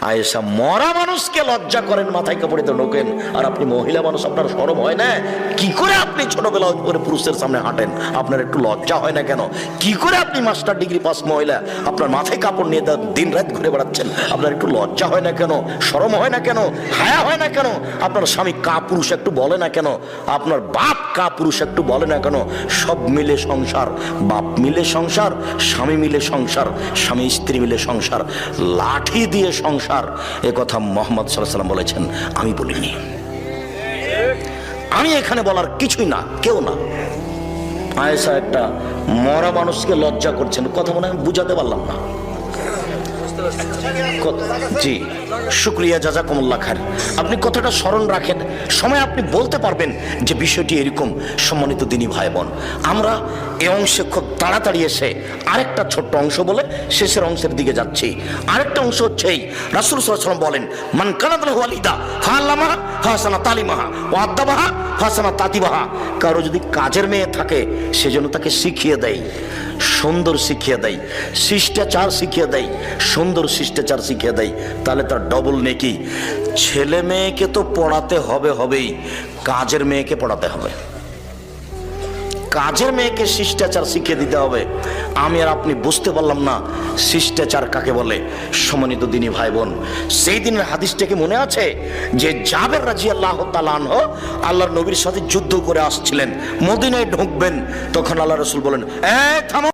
আয়েশা মরা মানুষকে লজ্জা করেন, মাথায় কাপড়ে তো ঢোকেন, আর আপনি মহিলা মানুষ, আপনার শরম হয় না? কি করে আপনি ছোটবেলা করে পুরুষের সামনে হাঁটেন, আপনার একটু লজ্জা হয় না কেন? কি করে আপনি মাস্টার ডিগ্রি পাস মহিলা, আপনার মাথায় কাপড় নিয়ে দিন রাত ঘুরে বেড়াচ্ছেন, আপনার একটু লজ্জা হয় না কেন? শরম হয় না কেন? হায়া হয় না কেন? আপনার স্বামী কা পুরুষ একটু বলে না কেন? আপনার বাপ কা পুরুষ একটু বলে না কেন? সব মিলে সংসার, বাপ মিলে সংসার, স্বামী মিলে সংসার, স্বামী স্ত্রী মিলে সংসার, লাঠি দিয়ে সংসার, এ কথা মুহাম্মদ সাল্লাল্লাহু আলাইহি ওয়াসাল্লাম বলেছেন, আমি বলিনি। আমি এখানে বলার কিছুই না, কেউ না। আয়েশা একটা মরা মানুষকে লজ্জা করছেন, কথা মনে হয় বুঝাতে পারলাম না। জি, শুকরিয়া, জাযাকুমুল্লাহ খায়ের। আপনি কথাটা স্মরণ রাখেন, সময় আপনি বলতে পারবেন যে বিষয়টি এরকম। সম্মানিত দিনী ভাই বোন, আমরা এই অংশে খুব তাড়াতাড়ি এসে আরেকটা ছোট্ট অংশ বলে শেষের অংশের দিকে যাচ্ছি। আরেকটা অংশ হচ্ছে এই, রাসূল সাল্লাল্লাহু আলাইহি ওয়াসাল্লাম বলেন, মান কানাত লাহু ওয়ালিদা ফাআল্লামাহা ফাহসানা তালিমাহা ওয়া আদাবাহা ফাহসানা তাদিবাহা। কারো যদি কাজের মেয়ে থাকে, সেজন্য তাকে শিখিয়ে দেয়, সুন্দর শিখিয়ে দেয়, শিষ্টাচার শিখিয়ে দেয়, সুন্দর শিষ্টাচার শিখিয়ে দেয়, তাহলে তার ডবল নেকি। ছেলে মেয়েকে তো পড়াতে হবেই, কাজের মেয়েকে পড়াতে হবে, কাজের মেয়েকে শিষ্টাচার শিখিয়ে দিতে হবে। আমি আর আপনি বুঝতে পারলাম না শিষ্টাচার কাকে বলে। সম্মানিত দিনী ভাই বোন, সেই দিনের হাদিসটা কি মনে আছে যে জাবের রাদিয়াল্লাহু তাআলা আনহু আল্লাহর নবীর সাথে যুদ্ধ করে আসছিলেন, মদিনায় ঢুকবেন, তখন আল্লাহ রাসূল বলেন, এই থামো,